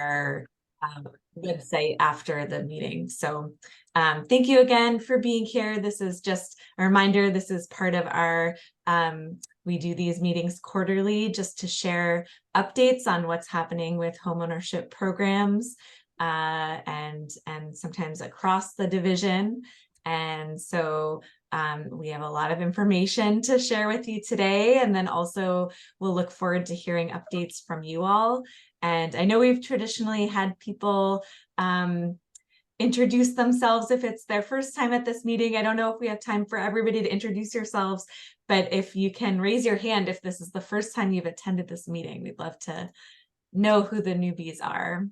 our website after the meeting. So thank you again for being here. This is just a reminder, this is part of our, we do these meetings quarterly just to share updates on what's happening with homeownership programs and sometimes across the division. And so we have a lot of information to share with you today, and then also we'll look forward to hearing updates from you all. And I know we've traditionally had people introduce themselves if it's their first time at this meeting. I don't know if we have time for everybody to introduce yourselves, but if you can raise your hand if this is the first time you've attended this meeting, we'd love to know who the newbies are.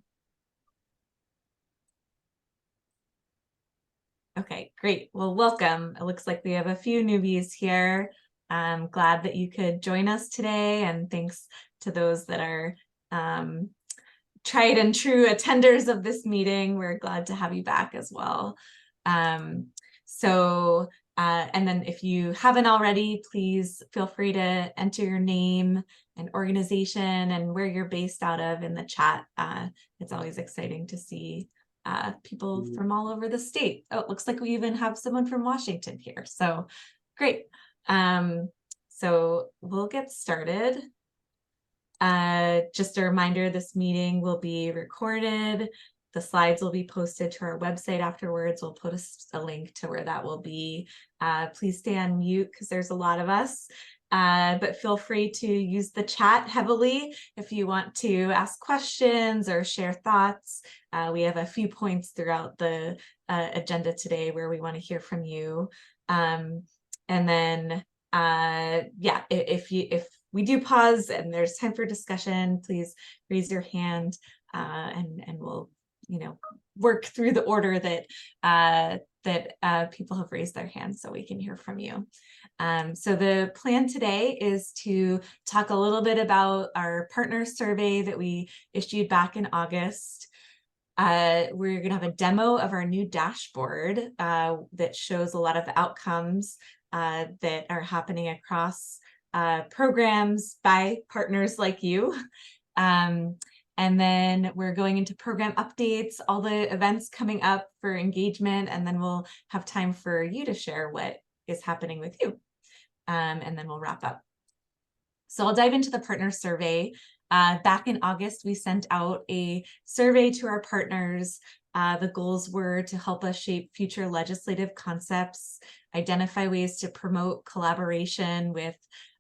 Okay, great. Well, welcome. It looks like we have a few newbies here. I'm glad that you could join us today, and thanks to those that are tried and true attenders of this meeting. We're glad to have you back as well. And then if you haven't already, please feel free to enter your name and organization and where you're based out of in the chat. It's always exciting to see people from all over the state. Oh, it looks like we even have someone from Washington here. So great. So we'll get started. Just a reminder, this meeting will be recorded. The slides will be posted to our website afterwards. We'll put a link to where that will be. Please stay on mute because there's a lot of us. But feel free to use the chat heavily if you want to ask questions or share thoughts. We have a few points throughout the agenda today where we want to hear from you. And then, yeah, if we do pause and there's time for discussion, please raise your hand and we'll, work through the order that people have raised their hands so we can hear from you. So the plan today is to talk a little bit about our partner survey that we issued back in August. We're going to have a demo of our new dashboard that shows a lot of outcomes that are happening across programs by partners like you. And then we're going into program updates, all the events coming up for engagement, and then we'll have time for you to share what is happening with you. And then we'll wrap up. So I'll dive into the partner survey. Back in August, we sent out a survey to our partners. The goals were to help us shape future legislative concepts, identify ways to promote collaboration with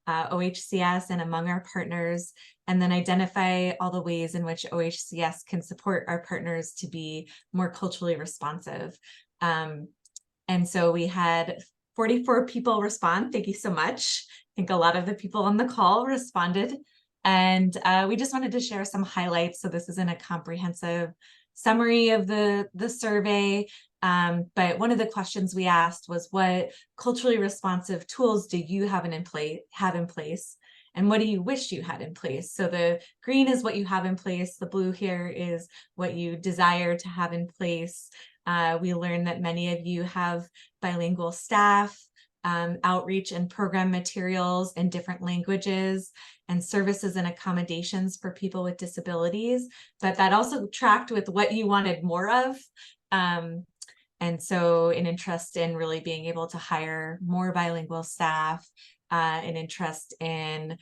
OHCS and among our partners, and then identify all the ways in which OHCS can support our partners to be more culturally responsive. And so we had 44 people respond. Thank you so much. I think a lot of the people on the call responded. And we just wanted to share some highlights. So this isn't a comprehensive summary of the survey. But one of the questions we asked was, what culturally responsive tools do you have in place? And what do you wish you had in place? So the green is what you have in place. The blue here is what you desire to have in place. We learned that many of you have bilingual staff, outreach and program materials in different languages, and services and accommodations for people with disabilities. But that also tracked with what you wanted more of. And so an interest in really being able to hire more bilingual staff, an interest in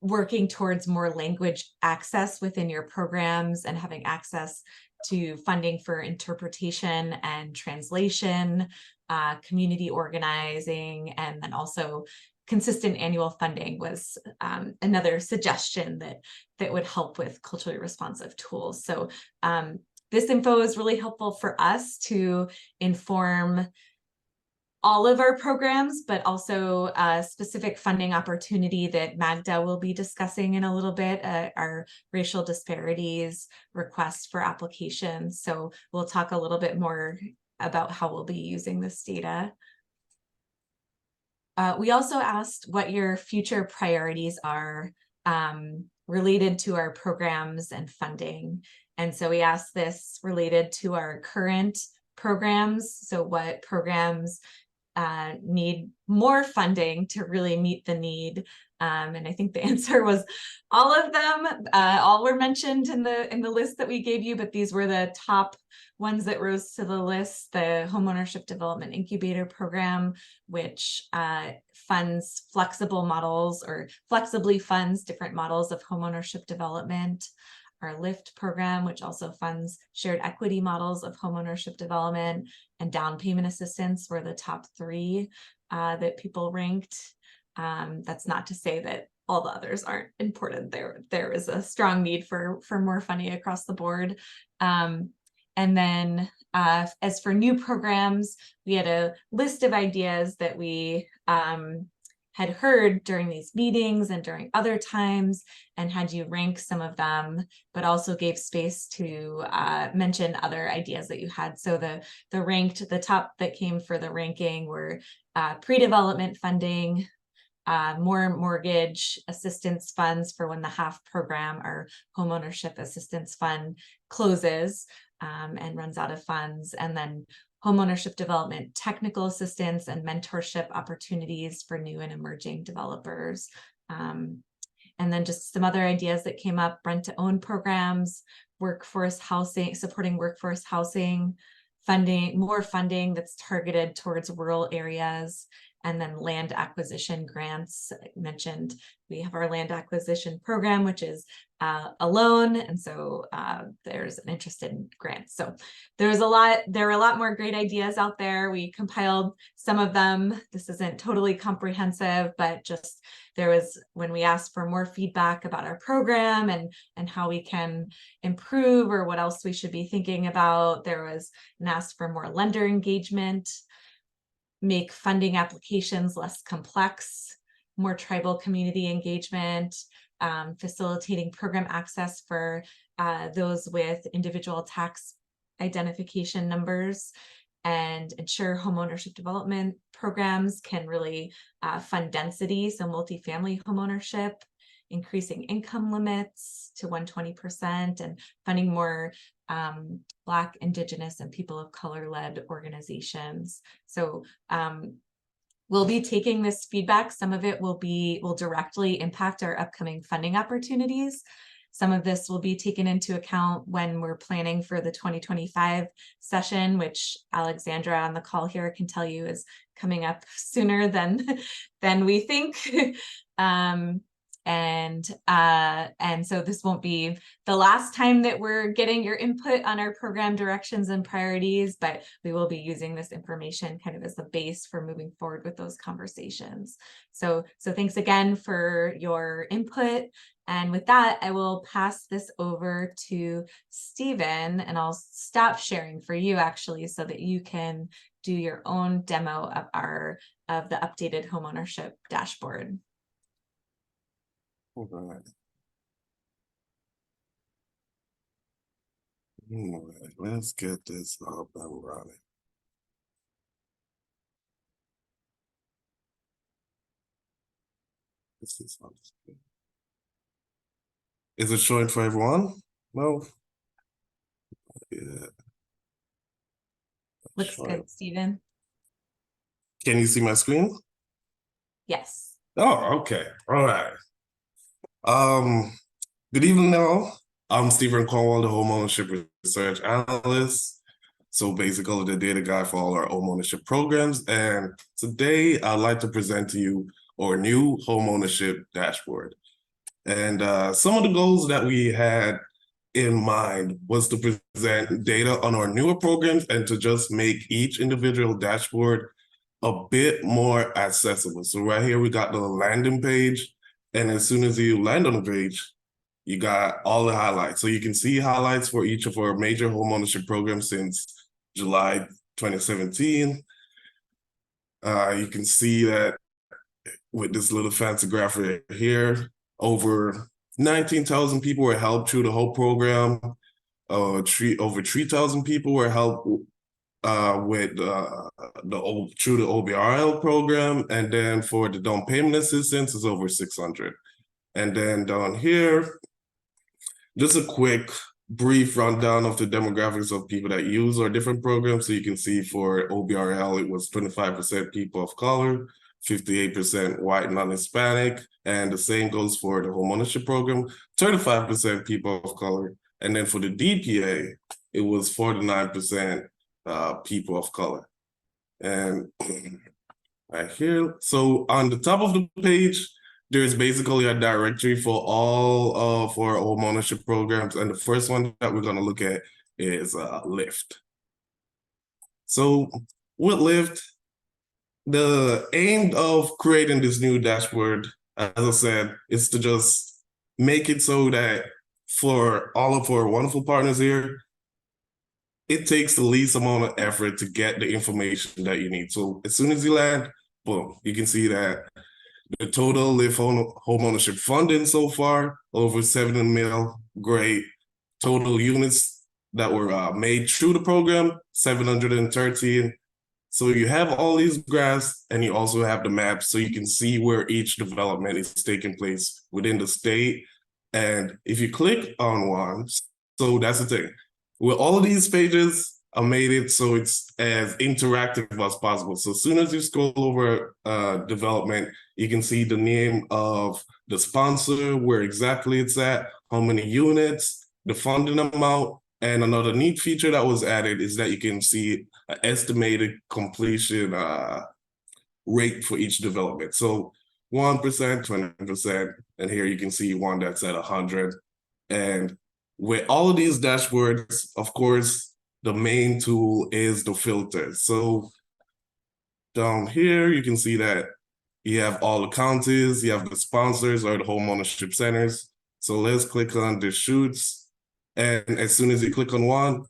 working towards more language access within your programs and having access to funding for interpretation and translation, community organizing, and then also consistent annual funding was another suggestion that would help with culturally responsive tools. So this info is really helpful for us to inform all of our programs, but also a specific funding opportunity that Magda will be discussing in a little bit, our racial disparities request for applications. So we'll talk a little bit more about how we'll be using this data. We also asked what your future priorities are related to our programs and funding. And so we asked this related to our current programs. So what programs need more funding to really meet the need. And I think the answer was all of them. All were mentioned in the list that we gave you, but these were the top ones that rose to the list. The Homeownership Development Incubator Program, which funds flexible models or flexibly funds different models of homeownership development. Our LIFT program, which also funds shared equity models of homeownership development, and down payment assistance were the top three that people ranked. That's not to say that all the others aren't important. There is a strong need for more funding across the board. And then as for new programs, we had a list of ideas that we had heard during these meetings and during other times, and had you rank some of them, but also gave space to mention other ideas that you had. So the top that came for the ranking were pre-development funding, more mortgage assistance funds for when the HAF program or homeownership assistance fund closes and runs out of funds, and then homeownership development technical assistance and mentorship opportunities for new and emerging developers. And then just some other ideas that came up: rent-to-own programs, workforce housing, supporting workforce housing, funding, more funding that's targeted towards rural areas, and then land acquisition grants. I mentioned we have our land acquisition program, which is a loan, and so there's an interest in grants. So there were a lot more great ideas out there. We compiled some of them. This isn't totally comprehensive, but just there was, when we asked for more feedback about our program and how we can improve or what else we should be thinking about, there was an ask for more lender engagement, make funding applications less complex, more tribal community engagement, facilitating program access for those with individual tax identification numbers, and ensure homeownership development programs can really fund density, so multifamily homeownership, increasing income limits to 120%, and funding more Black, Indigenous, and people of color-led organizations. So we'll be taking this feedback. Some of it will directly impact our upcoming funding opportunities. Some of this will be taken into account when we're planning for the 2025 session, which Alexandra on the call here can tell you is coming up sooner than we think. And so this won't be the last time that we're getting your input on our program directions and priorities, but we will be using this information kind of as the base for moving forward with those conversations. So thanks again for your input. And with that, I will pass this over to Stephen, and I'll stop sharing for you actually, so that you can do your own demo of the updated homeownership dashboard. All right. All right, let's get this up and running. This is not. Is it showing for everyone? No. Yeah. Looks good, Stephen. Can you see my screen? Yes. Oh, okay. All right. Good evening all. I'm Stephen Cornwall, the Homeownership Research Analyst. So basically the data guy for all our homeownership programs. And today I'd like to present to you our new homeownership dashboard. And some of the goals that we had in mind was to present data on our newer programs and to just make each individual dashboard a bit more accessible. So right here, we got the landing page. And as soon as you land on the page, you got all the highlights. So you can see highlights for each of our major homeownership programs since July 2017. You can see that with this little fancy graph right here, over 19,000 people were helped through the whole program. Over 3,000 people were helped through the OBRL program, and then for the down payment assistance is over 600. And then down here, just a quick brief rundown of the demographics of people that use our different programs. So you can see for OBRL, it was 25% people of color, 58% white non-Hispanic, and the same goes for the homeownership program, 35% people of color. And then for the DPA, it was 49% people of color. And right here, so on the top of the page, there's basically a directory for all of our homeownership programs. And the first one that we're gonna look at is Lyft. So with Lyft, the aim of creating this new dashboard, as I said, is to just make it so that for all of our wonderful partners here, it takes the least amount of effort to get the information that you need. So as soon as you land, boom, you can see that the total Lyft homeownership funding so far, over 7 mil, great. Total units that were made through the program, 713. So you have all these graphs and you also have the maps so you can see where each development is taking place within the state. And if you click on one, so that's the thing. With all of these pages, I made it so it's as interactive as possible. So as soon as you scroll over development, you can see the name of the sponsor, where exactly it's at, how many units, the funding amount, and another neat feature that was added is that you can see an estimated completion rate for each development. So 1%, 20%, and here you can see one that's at 100. And with all of these dashboards, of course, the main tool is the filter. So down here, you can see that you have all the counties, you have the sponsors or the homeownership centers. So let's click on the shoots. And as soon as you click on one,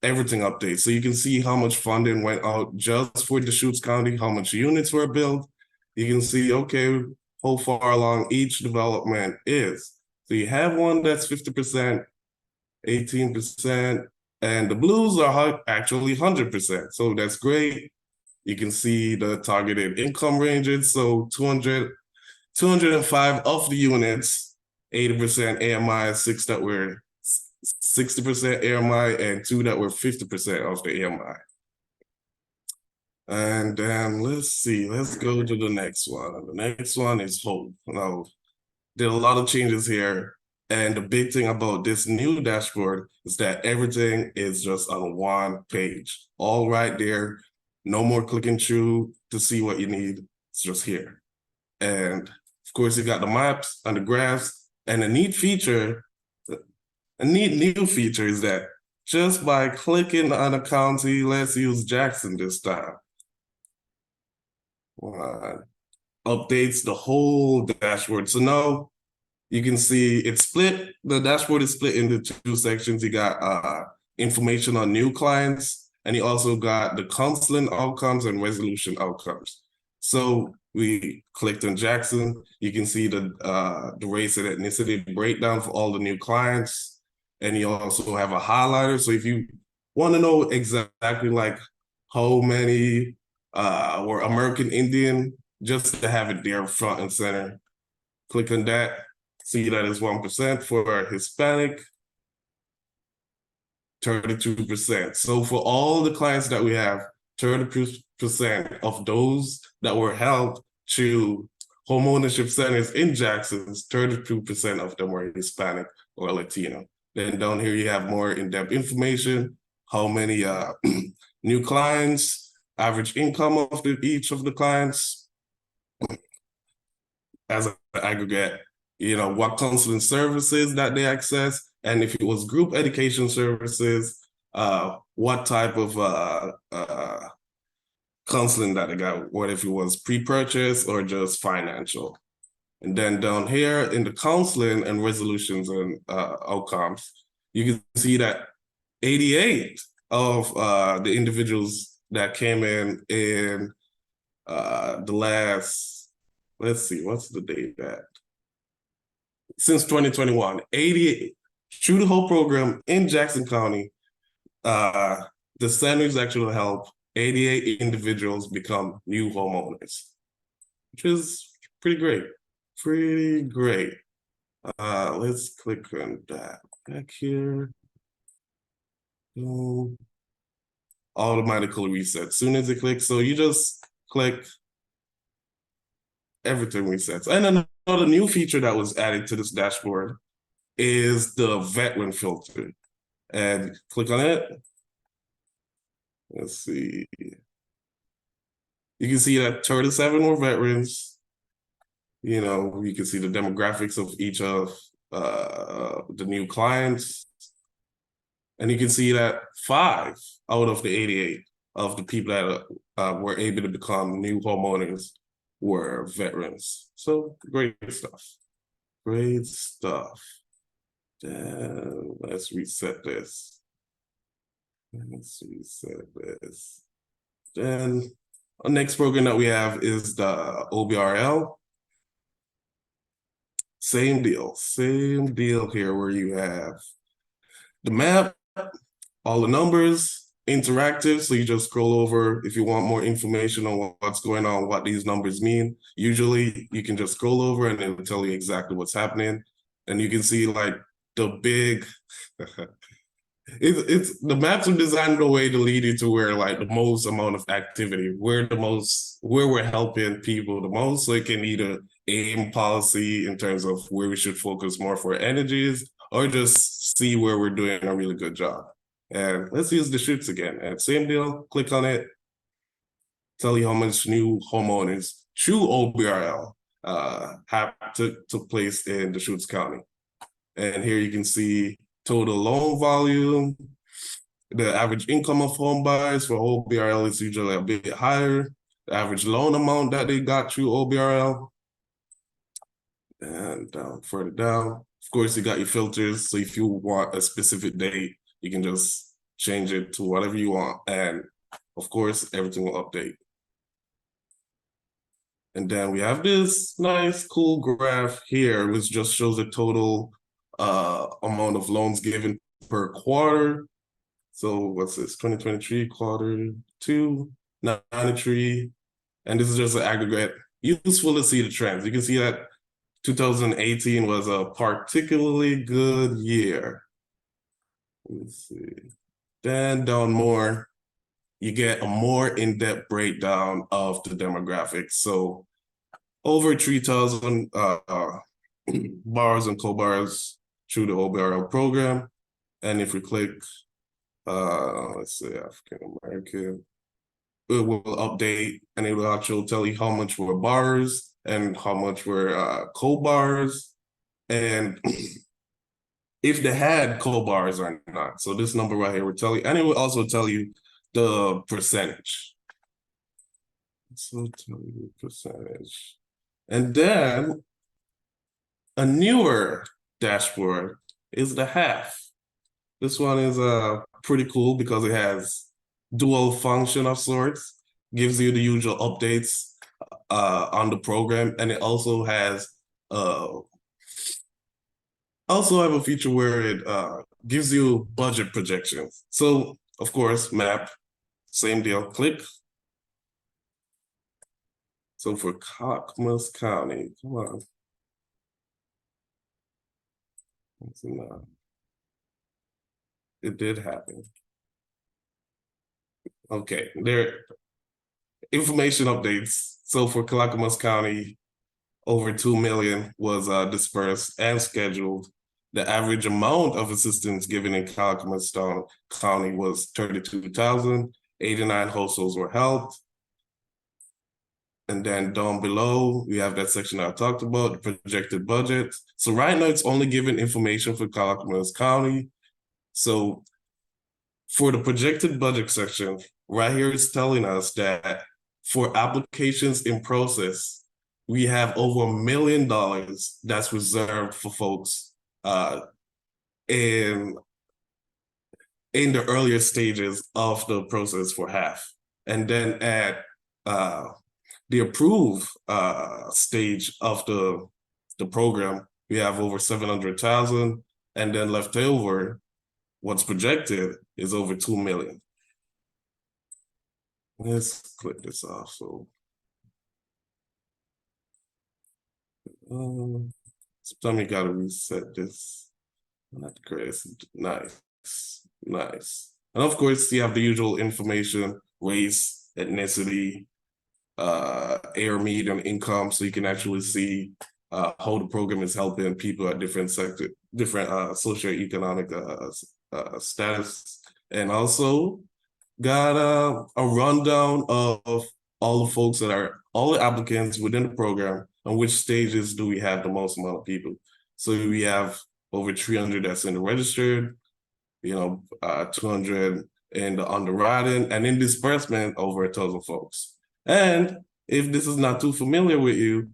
everything updates. So you can see how much funding went out just for Deschutes County, how much units were built. You can see, okay, how far along each development is. So you have one that's 50%, 18%, and the blues are actually 100%. So that's great. You can see the targeted income ranges. So 205 of the units, 80% AMI, 6 that were 60% AMI, and 2 that were 50% of the AMI. And then let's see, let's go to the next one. The next one is Hope. Now, there are a lot of changes here. And the big thing about this new dashboard is that everything is just on one page, all right there. No more clicking through to see what you need. It's just here. And of course, you got the maps and the graphs. And a neat feature, a neat new feature is that just by clicking on a county, let's use Jackson this time, updates the whole dashboard. So now you can see it's split. The dashboard is split into 2 sections. You got information on new clients, and you also got the counseling outcomes and resolution outcomes. So we clicked on Jackson. You can see the race and ethnicity breakdown for all the new clients. And you also have a highlighter. So if you want to know exactly like how many were American Indian, just to have it there front and center, click on that. See that is 1% for Hispanic, 32%. So for all the clients that we have, 30% of those that were helped to homeownership centers in Jackson, 32% of them were Hispanic or Latino. Then down here you have more in-depth information, how many new clients, average income of each of the clients as an aggregate, you know, what counseling services that they access, and if it was group education services, what type of counseling that they got, what if it was pre-purchase or just financial. And then down here in the counseling and resolutions and outcomes, you can see that 88 of the individuals that came in the last, let's see, what's the date at? Since 2021, 88, through the whole program in Jackson County, the centers actually help 88 individuals become new homeowners, which is pretty great. Pretty great. Let's click on that. back here. Automatically reset. Soon as you click, so you just click, everything resets. And another new feature that was added to this dashboard is the veteran filter. And click on it. Let's see. You can see that 37 were veterans. You know, you can see the demographics of each of the new clients. And you can see that 5 out of the 88 of the people that were able to become new homeowners were veterans. So great stuff. Great stuff. Then let's reset this. Let's reset this. Then our next program that we have is the OBRL. Same deal here where you have the map, all the numbers, interactive. So you just scroll over if you want more information on what's going on, what these numbers mean. Usually you can just scroll over and it'll tell you exactly what's happening. And you can see like the big, it's the maps are designed in a way to lead you to where like the most amount of activity, where we're helping people the most. So it can either aim policy in terms of where we should focus more for energies, or just see where we're doing a really good job. And let's use the shoots again. And same deal, click on it, tell you how much new homeowners through OBRL have took place in Deschutes County. And here you can see total loan volume, the average income of home buyers for OBRL is usually a bit higher, the average loan amount that they got through OBRL. And further down, of course, you got your filters. So if you want a specific date, you can just change it to whatever you want. And of course, everything will update. And then we have this nice, cool graph here, which just shows the total amount of loans given per quarter. So what's this? 2023 quarter 2, 93. And this is just an aggregate. Useful to see the trends. You can see that 2018 was a particularly good year. Let's see. Then down more, you get a more in-depth breakdown of the demographics. So over 3,000 bars and co-bars through the OBRL program. And if we click, let's say African American, it will update and it will actually tell you how much were bars and how much were co-bars, and if they had co-bars or not. So this number right here will tell you, and it will also tell you the percentage. So tell you the percentage. And then a newer dashboard is the half. This one is pretty cool because it has dual function of sorts, gives you the usual updates on the program, and it also has also have a feature where it gives you budget projections. So of course, map, same deal, click. So for Clackamas County, come on. It did happen. Okay, there, information updates. So for Clackamas County, over 2 million was dispersed and scheduled. The average amount of assistance given in Clackamas County was 32,000. 89 households were helped. And then down below, we have that section I talked about, the projected budget. So right now, it's only giving information for Clackamas County. So for the projected budget section, right here, it's telling us that for applications in process, we have over $1 million that's reserved for folks in the earlier stages of the process for half. And then at the approved stage of the program, we have over 700,000, and then left over, what's projected is over 2 million. Let's click this off. So sometimes you gotta reset this. Not Chris. Nice. Nice. And of course, you have the usual information, race, ethnicity, air median income, so you can actually see how the program is helping people at different sector, different socioeconomic status, and also got a rundown of all the folks that are all the applicants within the program and which stages do we have the most amount of people. So we have over 300 that's in the registered, 200 in the underwriting, and in disbursement over 1,000 folks. And if this is not too familiar with you,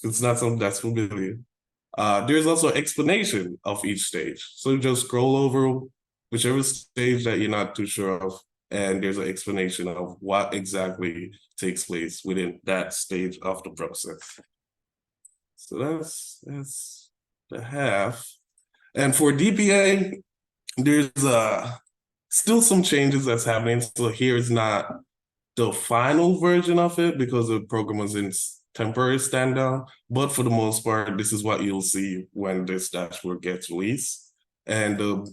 it's not something that's familiar, there's also an explanation of each stage. So just scroll over whichever stage that you're not too sure of, and there's an explanation of what exactly takes place within that stage of the process. So that's the half. And for DPA, there's still some changes that's happening. So here's not the final version of it because the program was in temporary stand down, but for the most part, this is what you'll see when this dashboard gets released. And the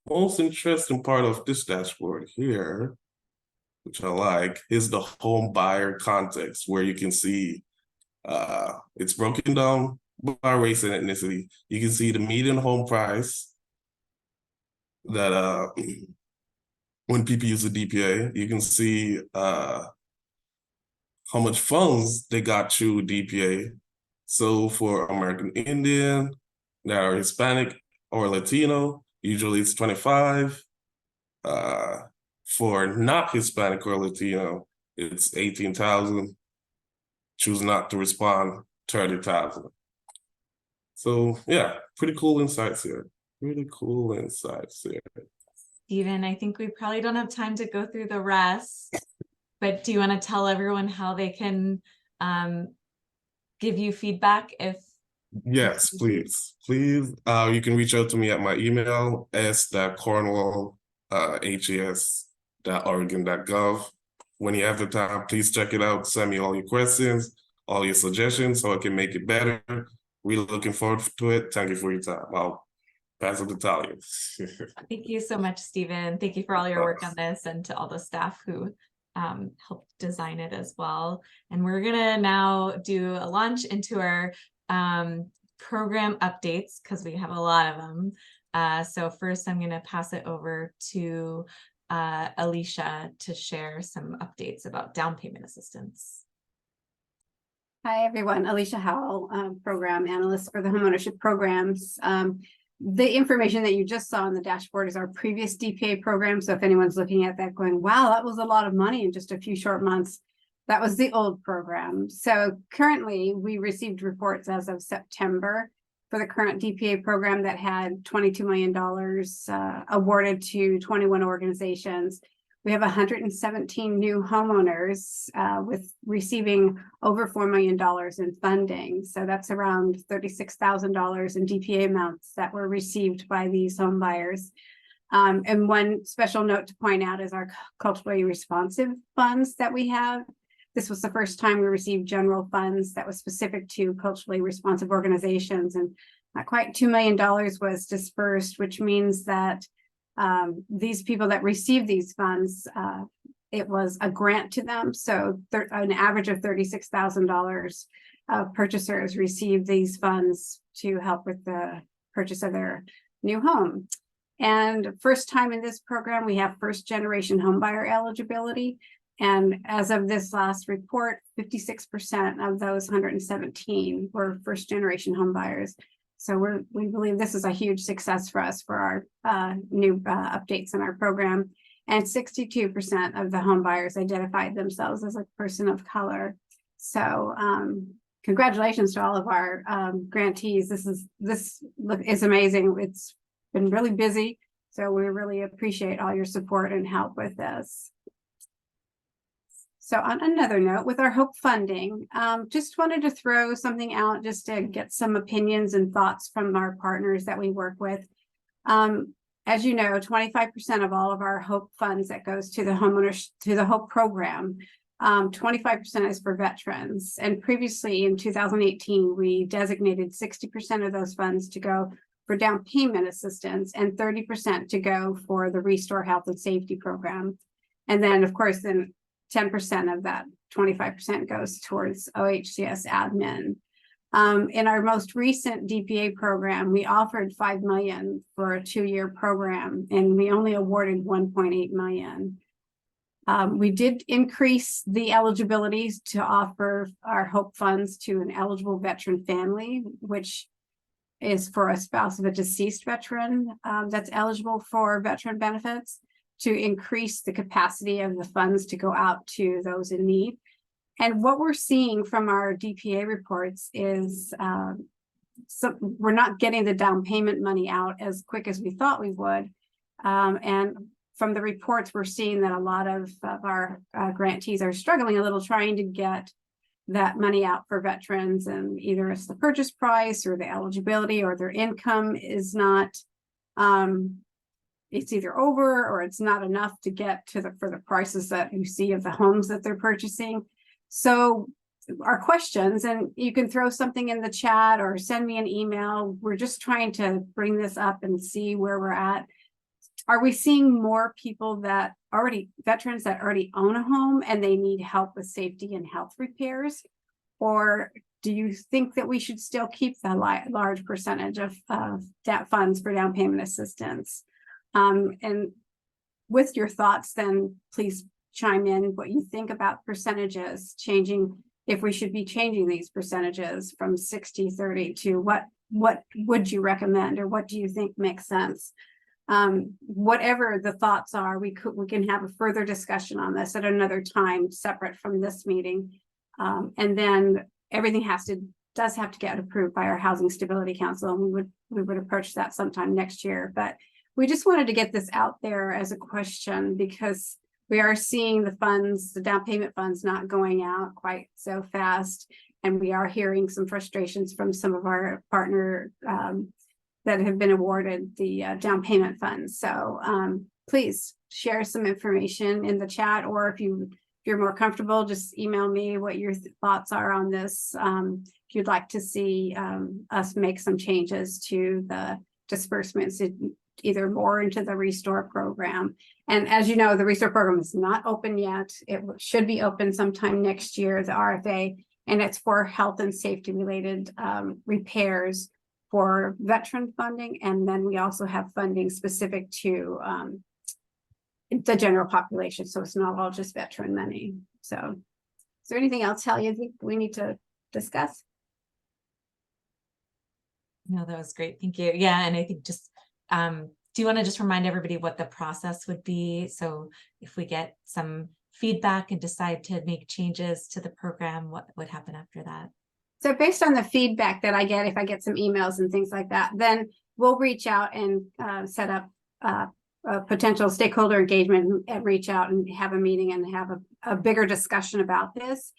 most interesting part of this dashboard here, which I like, is the home buyer context, where you can see it's broken down by race and ethnicity. You can see the median home price that when people use the DPA, you can see how much funds they got through DPA. So for American Indian that are Hispanic or Latino, usually it's 25. For not Hispanic or Latino, it's 18,000. Choose not to respond, 30,000. So yeah, pretty cool insights here. Pretty cool insights here. Steven, I think we probably don't have time to go through the rest, but do you want to tell everyone how they can give you feedback if? Yes, please. Please, you can reach out to me at my email, s.cornwall@has.oregon.gov. When you have the time, please check it out. Send me all your questions, all your suggestions, so I can make it better. Really looking forward to it. Thank you for your time. I'll pass it to Talia. Thank you so much, Steven. Thank you for all your work on this, and to all the staff who helped design it as well. And we're gonna now do a launch into our program updates, because we have a lot of them. So first I'm gonna pass it over to Alicia to share some updates about down payment assistance. Hi, everyone. Alicia Howell, program analyst for the homeownership programs. The information that you just saw on the dashboard is our previous DPA program. So if anyone's looking at that going, wow, that was a lot of money in just a few short months, that was the old program. So currently we received reports as of September for the current DPA program that had $22 million awarded to 21 organizations. We have 117 new homeowners with receiving over $4 million in funding. So that's around $36,000 in DPA amounts that were received by these home buyers. And one special note to point out is our culturally responsive funds that we have. This was the first time we received general funds that was specific to culturally responsive organizations, and not quite $2 million was dispersed, which means that these people that receive these funds, it was a grant to them. So an average of $36,000 purchasers receive these funds to help with the purchase of their new home. And first time in this program, we have first generation homebuyer eligibility. And as of this last report, 56% of those 117 were first generation homebuyers. So we believe this is a huge success for us for our new updates in our program. And 62% of the home buyers identified themselves as a person of color. So congratulations to all of our grantees. This is amazing. It's been really busy. So we really appreciate all your support and help with this. So on another note, with our HOPE funding, just wanted to throw something out just to get some opinions and thoughts from our partners that we work with. As you know, 25% of all of our HOPE funds that goes to the homeowners, to the HOPE program, 25% is for veterans. And previously in 2018, we designated 60% of those funds to go for down payment assistance and 30% to go for the Restore Health and Safety program. And then, of course, then 10% of that 25% goes towards OHCS admin. In our most recent DPA program, we offered $5 million for a 2-year program, and we only awarded $1.8 million. We did increase the eligibilities to offer our HOPE funds to an eligible veteran family, which is for a spouse of a deceased veteran that's eligible for veteran benefits, to increase the capacity of the funds to go out to those in need. And what we're seeing from our DPA reports is we're not getting the down payment money out as quick as we thought we would. And from the reports, we're seeing that a lot of our grantees are struggling a little trying to get that money out for veterans, and either it's the purchase price or the eligibility or their income is not, it's either over or it's not enough to get to for the prices that you see of the homes that they're purchasing. So our questions, and you can throw something in the chat or send me an email. We're just trying to bring this up and see where we're at. Are we seeing more people that veterans that already own a home and they need help with safety and health repairs? Or do you think that we should still keep the large percentage of funds for down payment assistance? And with your thoughts, then please chime in what you think about percentages changing, if we should be changing these percentages from 60-30 to what would you recommend, or what do you think makes sense? Whatever the thoughts are, we can have a further discussion on this at another time separate from this meeting. And then everything does have to get approved by our Housing Stability Council, and we would approach that sometime next year. But we just wanted to get this out there as a question, because we are seeing the down payment funds not going out quite so fast. And we are hearing some frustrations from some of our partner that have been awarded the down payment funds. So please share some information in the chat, or if you're more comfortable, just email me what your thoughts are on this. If you'd like to see us make some changes to the disbursements, either more into the Restore program. And as you know, the Restore program is not open yet. It should be open sometime next year, the RFA, and it's for health and safety related repairs for veteran funding. And then we also have funding specific to the general population. So it's not all just veteran money. So is there anything else, Hallie, you think we need to discuss? No, that was great. Thank you. Yeah. And I think just, do you want to just remind everybody what the process would be? So if we get some feedback and decide to make changes to the program, what would happen after that? So based on the feedback that I get, if I get some emails and things like that, then we'll reach out and set up a potential stakeholder engagement and reach out and have a meeting and have a bigger discussion about this.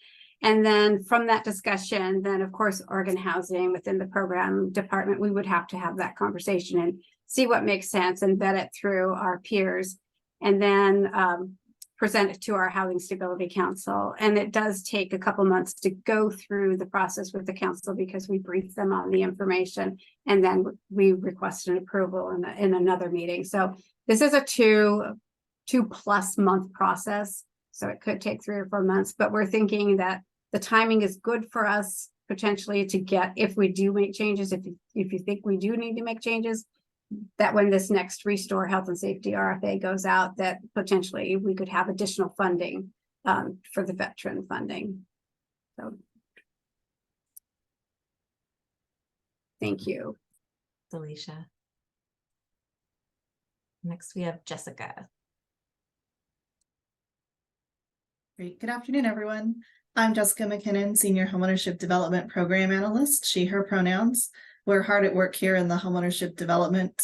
And then from that discussion, then of course, Oregon Housing within the program department, we would have to have that conversation and see what makes sense and vet it through our peers, and then present it to our Housing Stability Council. And it does take a couple months to go through the process with the council, because we brief them on the information and then we request an approval in another meeting. So this is a two plus month process. So it could take 3 or 4 months, but we're thinking that the timing is good for us potentially to get, if we do make changes, if you think we do need to make changes, that when this next Restore Health and Safety RFA goes out, that potentially we could have additional funding for the veteran funding. So thank you, Alicia. Next, we have Jessica. Great. Good afternoon, everyone. I'm Jessica McKinnon, Senior Homeownership Development Program Analyst, she, her pronouns. We're hard at work here in the homeownership development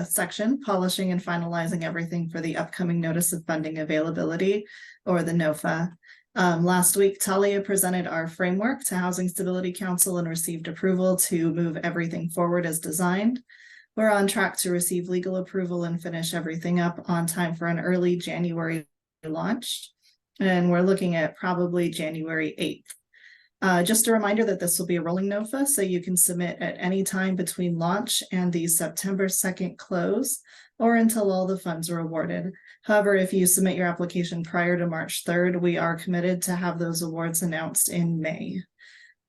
section, polishing and finalizing everything for the upcoming Notice of Funding Availability, or the NOFA. Last week, Talia presented our framework to Housing Stability Council and received approval to move everything forward as designed. We're on track to receive legal approval and finish everything up on time for an early January launch. And we're looking at probably January 8th. Just a reminder that this will be a rolling NOFA, so you can submit at any time between launch and the September 2nd close, or until all the funds are awarded. However, if you submit your application prior to March 3rd, we are committed to have those awards announced in May.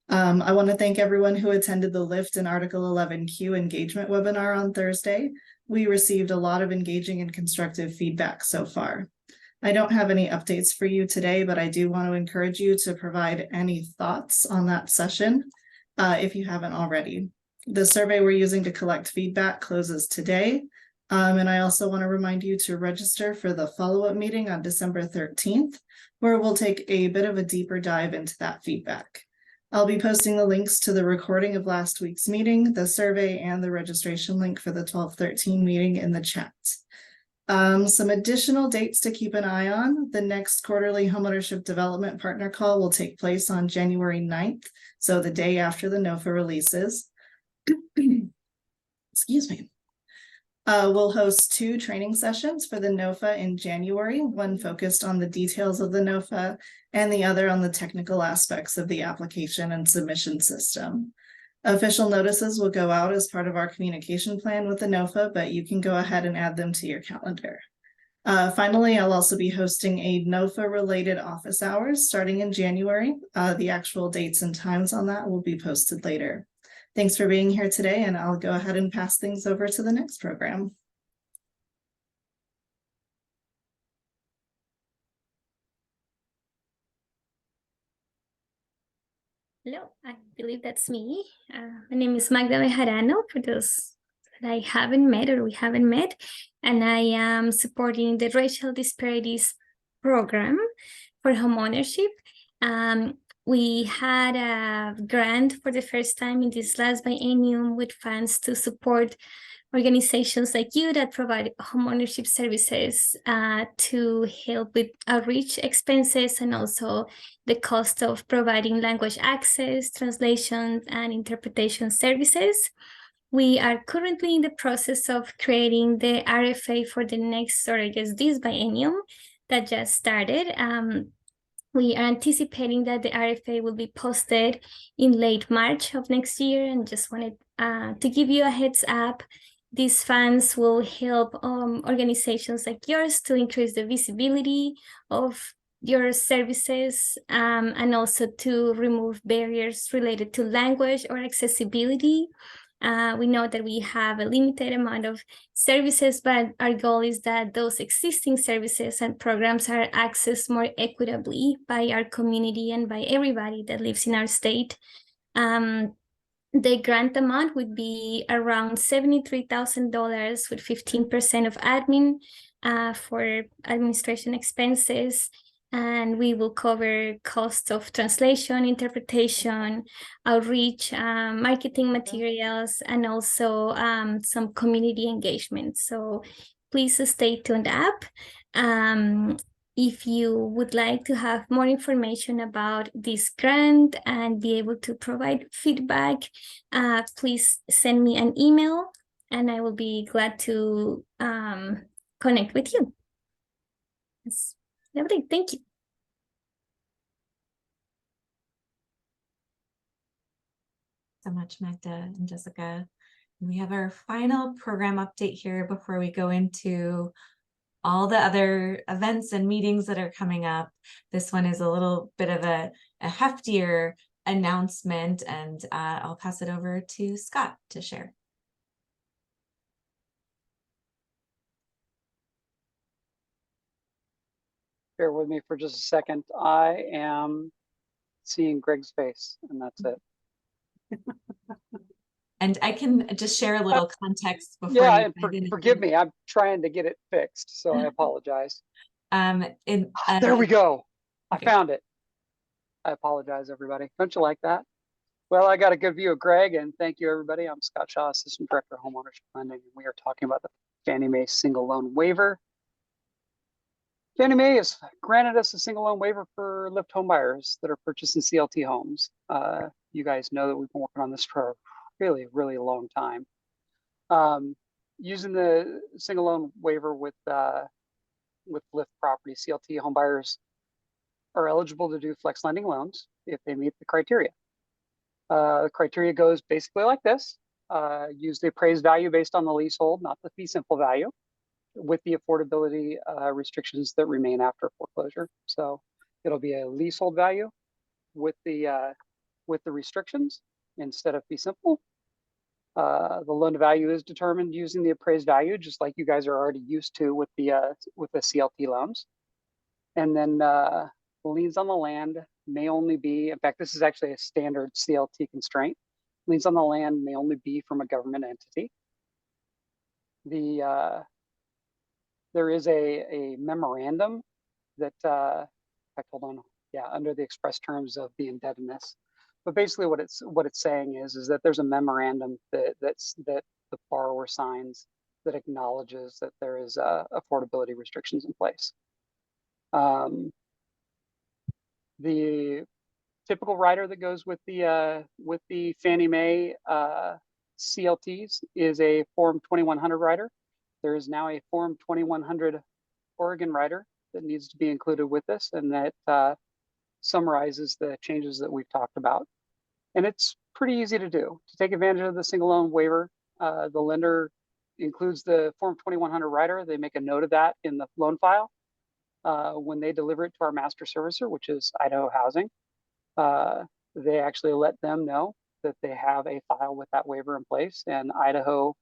I want to thank everyone who attended the LIFT and Article 11Q engagement webinar on Thursday. We received a lot of engaging and constructive feedback so far. I don't have any updates for you today, but I do want to encourage you to provide any thoughts on that session if you haven't already. The survey we're using to collect feedback closes today. And I also want to remind you to register for the follow-up meeting on December 13th, where we'll take a bit of a deeper dive into that feedback. I'll be posting the links to the recording of last week's meeting, the survey, and the registration link for the 12/13 meeting in the chat. Some additional dates to keep an eye on. The next quarterly homeownership development partner call will take place on January 9th, so the day after the NOFA releases. Excuse me. We'll host 2 training sessions for the NOFA in January, one focused on the details of the NOFA and the other on the technical aspects of the application and submission system. Official notices will go out as part of our communication plan with the NOFA, but you can go ahead and add them to your calendar. Finally, I'll also be hosting a NOFA-related office hours starting in January. The actual dates and times on that will be posted later. Thanks for being here today, and I'll go ahead and pass things over to the next program. Hello, I believe that's me. My name is Magda Bejarano, for those that I haven't met or we haven't met, and I am supporting the Racial Disparities Program for Homeownership. We had a grant for the first time in this last biennium with funds to support organizations like you that provide homeownership services to help with outreach expenses and also the cost of providing language access, translation, and interpretation services. We are currently in the process of creating the RFA for the next, or I guess this biennium that just started. We are anticipating that the RFA will be posted in late March of next year, and just wanted to give you a heads up. These funds will help organizations like yours to increase the visibility of your services and also to remove barriers related to language or accessibility. We know that we have a limited amount of services, but our goal is that those existing services and programs are accessed more equitably by our community and by everybody that lives in our state. The grant amount would be around $73,000 with 15% of admin for administration expenses. And we will cover costs of translation, interpretation, outreach, marketing materials, and also some community engagement. So please stay tuned up. If you would like to have more information about this grant and be able to provide feedback, please send me an email and I will be glad to connect with you. That's lovely. Thank you. So much, Magda and Jessica. We have our final program update here before we go into all the other events and meetings that are coming up. This one is a little bit of a heftier announcement, and I'll pass it over to Scott to share. Bear with me for just a second. I am seeing Greg's face, and that's it. And I can just share a little context before. Yeah, and forgive me. I'm trying to get it fixed, so I apologize. There we go. I found it. I apologize, everybody. Don't you like that? Well, I got a good view of Greg, and thank you, everybody. I'm Scott Shaw, Assistant Director of Homeownership Lending, and we are talking about the Fannie Mae single loan waiver. Fannie Mae has granted us a single loan waiver for LIFT home buyers that are purchasing CLT homes. You guys know that we've been working on this for a really, really long time. Using the single loan waiver with LIFT property, CLT home buyers are eligible to do flex lending loans if they meet the criteria. The criteria goes basically like this. Use the appraised value based on the leasehold, not the fee simple value, with the affordability restrictions that remain after foreclosure. So it'll be a leasehold value with the restrictions instead of fee simple. The loan to value is determined using the appraised value, just like you guys are already used to with the CLT loans. And then liens on the land may only be, in fact, this is actually a standard CLT constraint. Liens on the land may only be from a government entity. There is a memorandum that, under the express terms of the indebtedness. But basically what it's saying is that there's a memorandum that the borrower signs that acknowledges that there is affordability restrictions in place. The typical rider that goes with the Fannie Mae CLTs is a Form 2100 rider. There is now a Form 2100 Oregon rider that needs to be included with this, and that summarizes the changes that we've talked about. And it's pretty easy to do. To take advantage of the single loan waiver, the lender includes the Form 2100 rider. They make a note of that in the loan file. When they deliver it to our master servicer, which is Idaho Housing, they actually let them know that they have a file with that waiver in place, and Idaho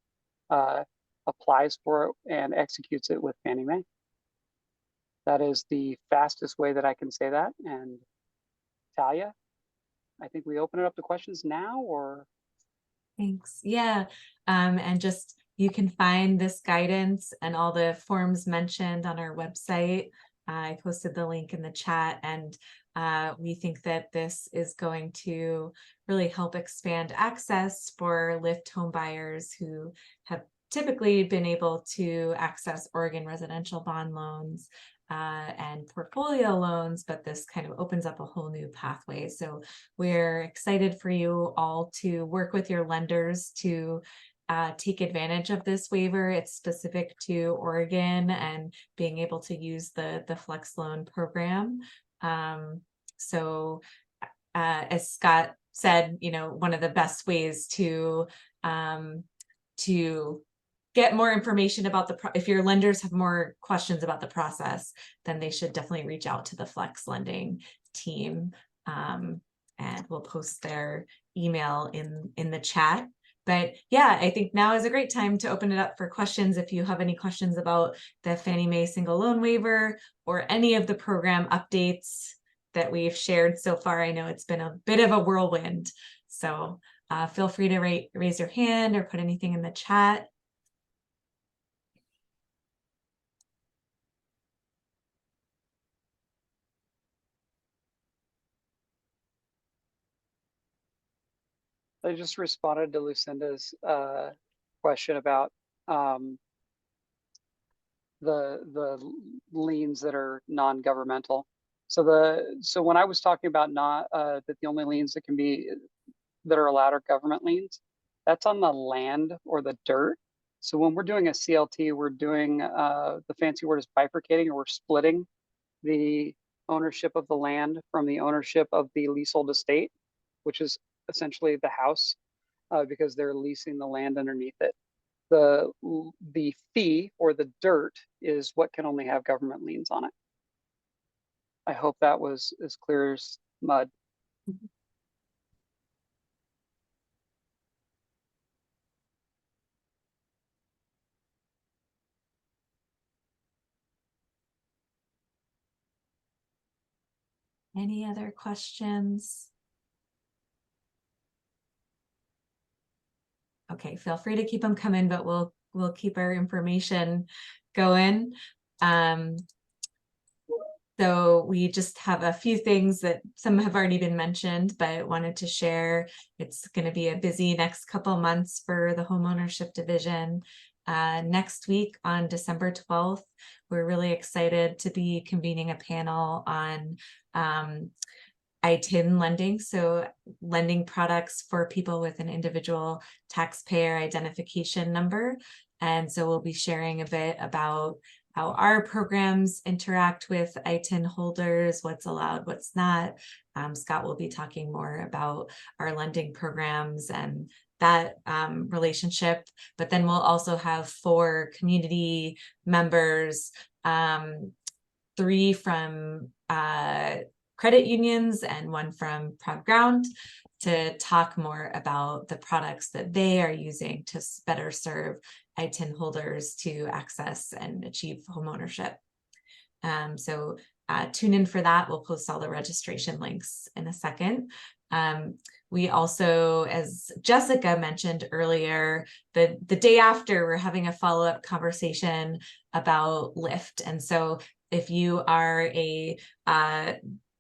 applies for it and executes it with Fannie Mae. That is the fastest way that I can say that. And Talia, I think we open it up to questions now, or? Thanks. Yeah. And just, you can find this guidance and all the forms mentioned on our website. I posted the link in the chat, and we think that this is going to really help expand access for LIFT home buyers who have typically been able to access Oregon residential bond loans and portfolio loans, but this kind of opens up a whole new pathway. So we're excited for you all to work with your lenders to take advantage of this waiver. It's specific to Oregon and being able to use the Flex Loan program. So as Scott said, you know, one of the best ways to get more information about if your lenders have more questions about the process, then they should definitely reach out to the Flex Lending team. And we'll post their email in the chat. But yeah, I think now is a great time to open it up for questions. If you have any questions about the Fannie Mae single loan waiver or any of the program updates that we've shared so far, I know it's been a bit of a whirlwind. So feel free to raise your hand or put anything in the chat. I just responded to Lucinda's question about the liens that are non-governmental. So when I was talking about that the only liens that are allowed are government liens, that's on the land or the dirt. So when we're doing a CLT, we're doing the fancy word is bifurcating, or we're splitting the ownership of the land from the ownership of the leasehold estate, which is essentially the house, because they're leasing the land underneath it. The fee or the dirt is what can only have government liens on it. I hope that was as clear as mud. Any other questions? Okay, feel free to keep them coming, but we'll keep our information going. So we just have a few things that some have already been mentioned, but wanted to share. It's going to be a busy next couple months for the homeownership division. Next week on December 12th, we're really excited to be convening a panel on ITIN lending, so lending products for people with an individual taxpayer identification number. And so we'll be sharing a bit about how our programs interact with ITIN holders, what's allowed, what's not. Scott will be talking more about our lending programs and that relationship, but then we'll also have 4 community members, 3 from credit unions and 1 from Proud Ground, to talk more about the products that they are using to better serve ITIN holders to access and achieve homeownership. So tune in for that. We'll post all the registration links in a second. We also, as Jessica mentioned earlier, the day after, we're having a follow-up conversation about Lyft. And so if you are a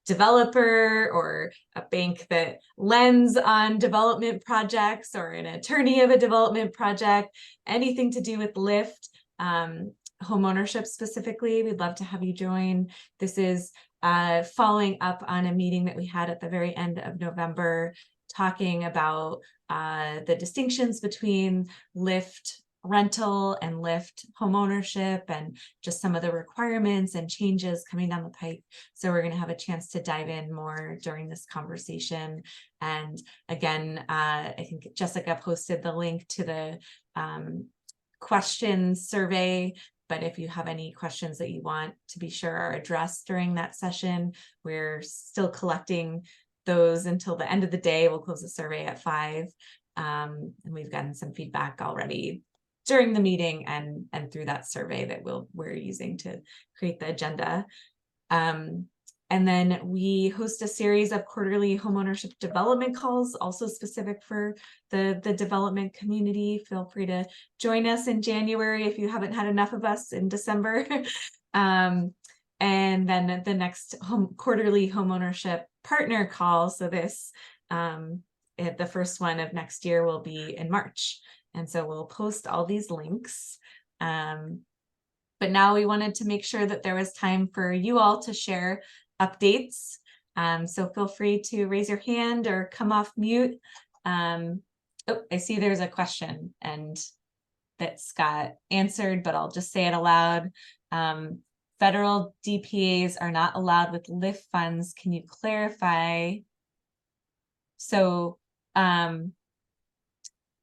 developer or a bank that lends on development projects, or an attorney of a development project, anything to do with Lyft, homeownership specifically, we'd love to have you join. This is following up on a meeting that we had at the very end of November, talking about the distinctions between Lyft rental and Lyft homeownership, and just some of the requirements and changes coming down the pipe. So we're going to have a chance to dive in more during this conversation. And again, I think Jessica posted the link to the questions survey, but if you have any questions that you want to be sure are addressed during that session, we're still collecting those until the end of the day. We'll close the survey at 5. And we've gotten some feedback already during the meeting and through that survey that we're using to create the agenda. And then we host a series of quarterly homeownership development calls, also specific for the development community. Feel free to join us in January if you haven't had enough of us in December. And then the next quarterly homeownership partner call. So this, the first one of next year will be in March. And so we'll post all these links. But now we wanted to make sure that there was time for you all to share updates. So feel free to raise your hand or come off mute. Oh, I see there's a question and that Scott answered, but I'll just say it aloud. Federal DPAs are not allowed with Lyft funds. Can you clarify? So,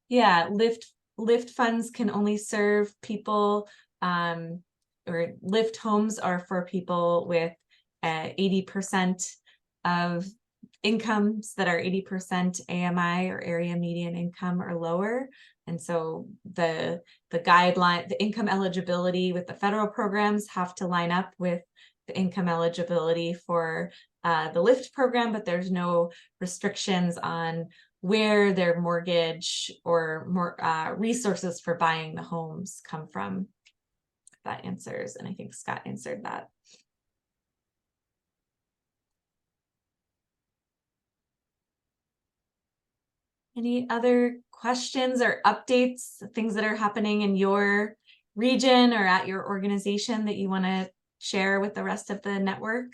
yeah, Lyft funds can only serve people, or Lyft homes are for people with 80% of incomes that are 80% AMI or area median income or lower. And so the guideline, the income eligibility with the federal programs have to line up with the income eligibility for the Lyft program, but there's no restrictions on where their mortgage or more resources for buying the homes come from. That answers, and I think Scott answered that. Any other questions or updates, things that are happening in your region or at your organization that you want to share with the rest of the network?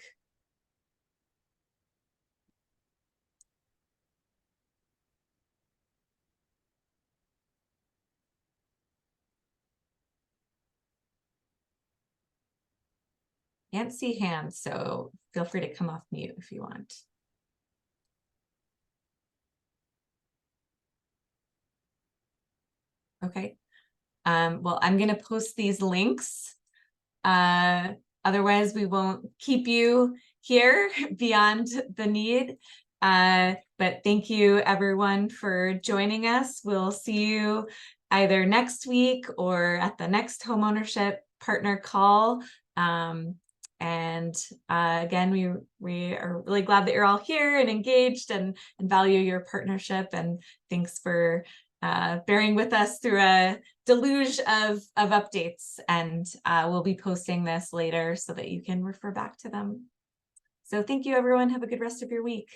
Can't see hands, so feel free to come off mute if you want. Okay. Well, I'm going to post these links. Otherwise, we won't keep you here beyond the need. But thank you, everyone, for joining us. We'll see you either next week or at the next homeownership partner call. Again, we are really glad that you're all here and engaged and value your partnership. And thanks for bearing with us through a deluge of updates. And we'll be posting this later so that you can refer back to them. So thank you, everyone. Have a good rest of your week.